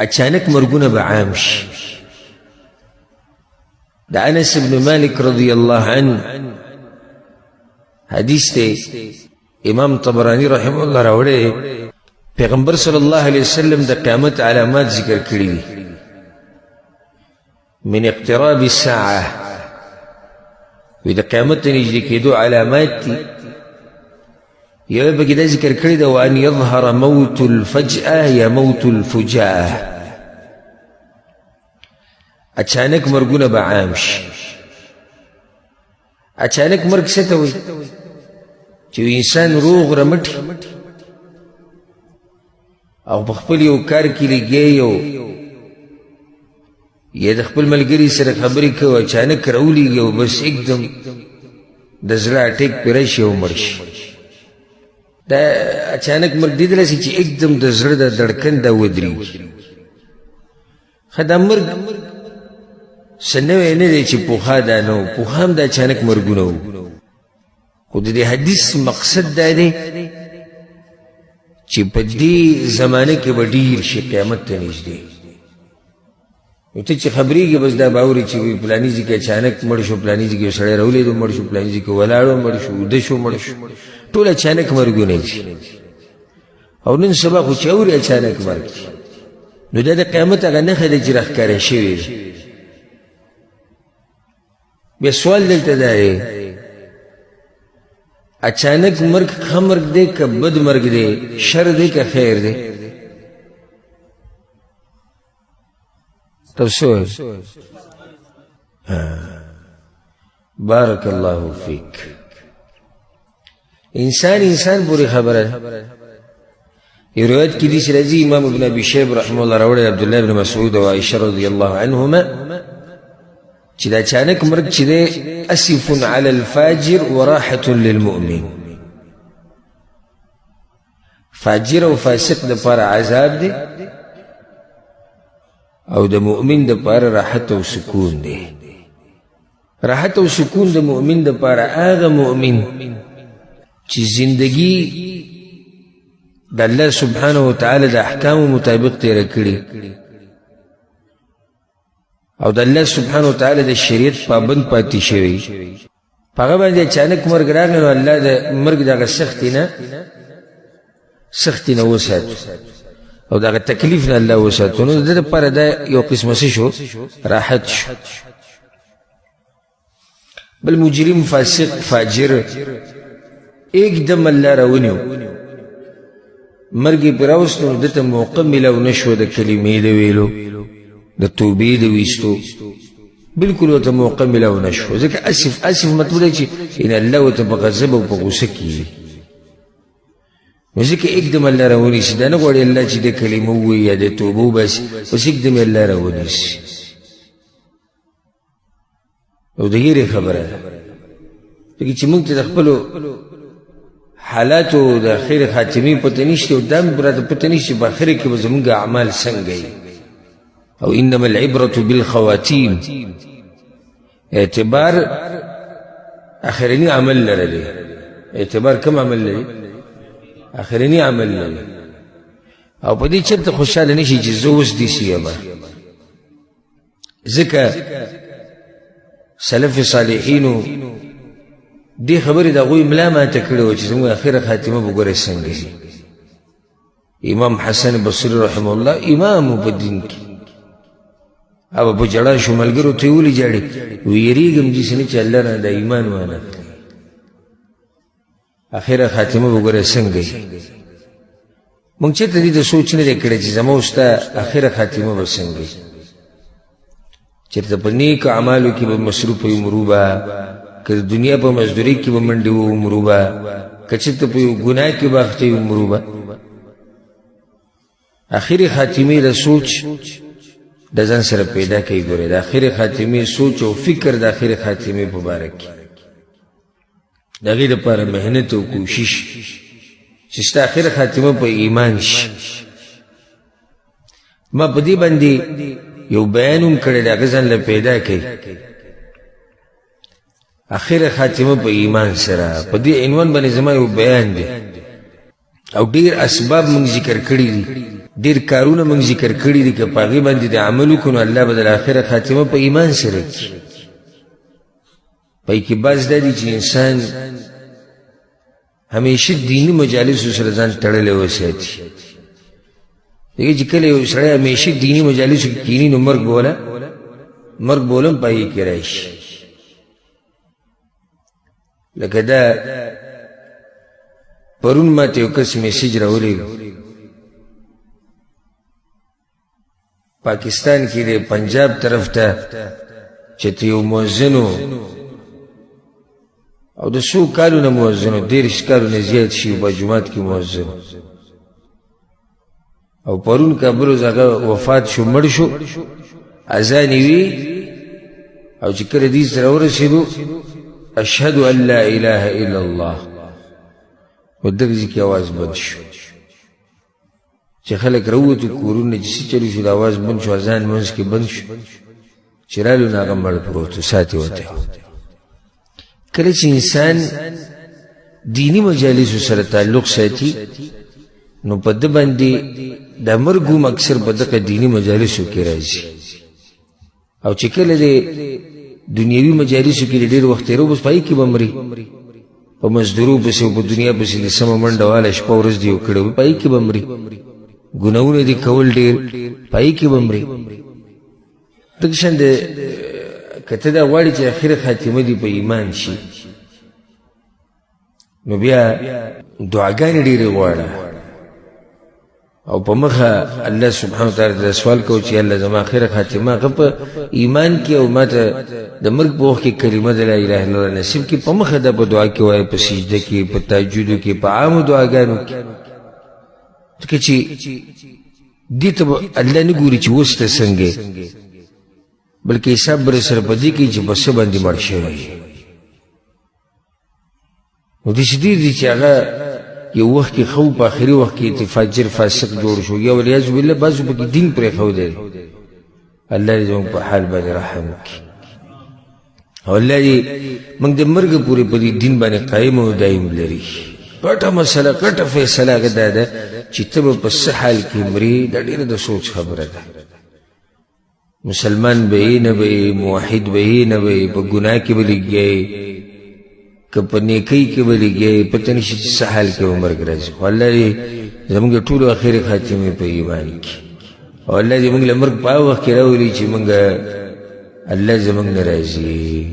اچانک مرګونه به عام شي. د انس بن مالک رضی الله عنه حدیث ته امام طبرانی رحمه الله راوړی، پیغمبر صلی الله علیه وسلم د قیامت علامات ذکر کړي دي. من اقتراب الساعه، وی د قیامت نږدې کېدو علامات دي. یو پکې دا ذکر کړی ده، وان یظهر موت الفجأه یا موت الفجاءه، اچانک مرګونه به عام شي. اچانک مرګ څه ته وایي؟ چې انسان روغ رمټ او په خپل یو کار کې لګیا یو یا د خپل ملګري سره خبرې کوي، اچانک راولېږي او بس एकदम د زړه اټیک پرې راشي او مړ شي. دا اچانک مرګ لیدلی شي چې एकदम د زړه د دړکن دا ودرېږي. ښه دا مرګ څه نوی نه دی چې پوخا دا نه و، پوخا هم د اچانک مرګونه وو. خو د دې حدیث مقصد دا دی چې په دې زمانه کې به ډېر شي قیامت ته نږدې. نو ته چې خبرېږي بس دا باورې چې فلاني ځای کې اچانک مړ شو، فلاني ځای کې یو سړی راولېد مړ شو، فلاني ځای کې ولاړ مړ شو، وده شو مړ شو، ټول اچانک مرګونه دي. او نن سبا خو چې اوري اچانک مرګ، نو دا د قیامت هغه نښه ده چې راښکاره شوې ده. بیا سوال دلته دا دی، اچانک مرګ ښه مرګ دی که بد مرګ دی، شر دی که خیر دی؟ تاسو بارک الله فیک. انسان پوری خبره. یو روایت کې داسې راځي، امام ابن ابي شیبه رحمه الله راوړی عبدالله بن مسعود او عائشه رضی الله عنهما چې دا اچانک مرګ چې دی اسف علی الفاجر وراحة للمؤمن. فاجر او فاسق دپاره عذاب دی او د مؤمن دپاره راحت او سکون دی. راحت او سکون د مؤمن دپاره هغه مؤمن چې زندگی د الله سبحانه وتعالی د احکامو مطابق تیره کړي او د الله سبحانه وتعالی د شریعت پابند پاتې شوی، په هغه باندې اچانک مرګ راغی نو الله د مرګ دغه سختي نه وساتو او دغه تکلیف نه الله وساتو. نو د ده دپاره دا یو قسمه څه شو؟ راحت شو. بل مجرم فاسق فاجر एकदम الله راونیو، مرګ یې پرې راوست، نو ده ته موقع میلاو نه شوه د کلمې د ویلو، د توبې د ویستو، بلکل ورته موقع میلاو نه شوه. ځکه اسف مطلب دی چې ان الله ورته په غضب او په غوسه کېږي. نو ځکه एकदम الله راونیسي. دا نه غواړي الله چې د کلمه ووایي یا د توبه وباسي، بس एकदم الله راونیسي. او د هیرې خبره ده ځکه چې موږ ته د خپلو حالاتو د خیر خاتمې پته نشته، او دا هم راته پته نشته چې په اخر کې به زموږ اعمال څنګه وي. او انما العبرة بالخواتیم، اعتبار اخرنی عمل لره دی. اعتبار کوم عمل لري؟ اخرنی عمل لري. او په دې چېرته خوشحاله نشي چې زه اوس داسې یم. ځکه سلف صالحینو دې خبرې د هغوی ملا ماته کړې وه چې زموږ اخره خاتمه به ګورئ څنګه وي. امام حسن بصري رحمه الله امام په دین کې، او په جړا شو، ملګرو ته یې ولې جاړې؟ وی یېرېږم داسې نه چې الله نه د ایمان وانه کړي، اخره خاتمه به ګورئ څنګه وي. موږ چېرته دې ته سوچ نه دی کړی چې زما او ستا اخره خاتمه به څنګه وي. چېرته په نیکو اعمالو کې به مصروف وي عمرو به، که د دنیا په مزدورۍ کې به منډې و عمرو به، که چېرته په یو ګناه کې به اخته وي عمرو به. اخرې خاتمې د سوچ د ځان سره پیدا کوي. ګورئ د اخرې خاتمې سوچ او فکر د اخرې خاتمې په باره کې، د هغې دپاره محنت او کوشش چې ستا اخره خاتمه په ایمان شي. ما په دې باندې یو بیان هم کړی دی، هغه ځان له پیدا کوي. اخره خاتمه په ایمان سره، په دې عنوان باندې زما یو بیان دی او ډیر اسباب موږ ذکر کړي دي ډیر کارونه موږ ذکر کړي دي که په هغې باندې د عمل وکړو نو الله به د آخره خاتمه په ایمان سره کړي پای کې بعض دا دي چې انسان همیشه دیني مجالسو سره ځان تړلی وساتي دیکھئے چې کله یو سړی همیشه دیني مجالسو کې کیني نو مرګ به هم پای کې راشي لکه دا پرون ما ته یو کس میسیج راولېږه پاکستان کې د پنجاب طرف ته چې ته یو مؤذن او د څو کالونه مؤذن و 30 کالونه زیات شي په جومات کې مؤذن او پرون کابل اوس هغه وفات شو مړ شو اذان یې وي او چې کله دې سره ورسېدو اشهد ان لا اله الا الله ودغه ځکه आवाज بند شو چې خلک راووتو کورونه چې څه چلو شو د आवाज بند شو اذان منځ کې بند شو چې رالو نو هغه مړ پروت و ساتې وتی کله چې انسان دیني مجالسو سره تعلق ساتي نو په ده باندې د مرګ هم اکثر په دغه دیني مجالسو کې راځي او چې کله د دنیوي مجالسو کې ډېر وخت تېرو بس پای کې به مري په مزدورو پسې او په دنیا پسې د سمه منډه واله شپه ورځ دې وکړې وي پای کې به مري ګناهونه دې کول ډېر پای کې به مري دغه شان د که ته دا غواړې چې اخره خاتمه دې په ایمان شي نو بیا دعاګانې ډېرې غواړه او په مخه الله سبحانه وتعالی ته سوال کوو چې الله زما اخره خاتمه هغه په ایمان کې او ما ته د مرګ په وخت کې کلمه د لا اله الا الله نصیب کړي په مخه دا په دعا کې وایي په سجده کې په تهجدو کې په عامو دعاګانو کې ځکه چې دې ته الله نه ګوري چې اوس ته څنګه بلکې حساب به سره په دې کې چې په څه باندې مړ شوی نو داسې ډېر دي چې هغه یو وخت کې خو په آخري وخت کې فاجر فاسق جوړ شو یا ولیعاذ بالله بعضو پکې دین پرېښودی الله دې زموږ په حال باندې رحم وکړي او الله دې موږ د مرګ پورې په دې دین باندې قایم او دایم لري پټه مسله کټه فیصله هغه دا ده چې ته به په څه حال کې مرې دا ډېره د سوچ خبره ده مسلمان به یې نه به یې موحد به یې نه به یې په ګناه کې به لګیا که په نیکۍ کې به لګیا پته نشي چې څه حال کې به مرګ راځي خو الله دې زموږ ټولو اخرې خاتمې په ایمان کې او الله دې موږ له مرګ په هغه وخت کې راولي چې موږ الله زموږ نه راضي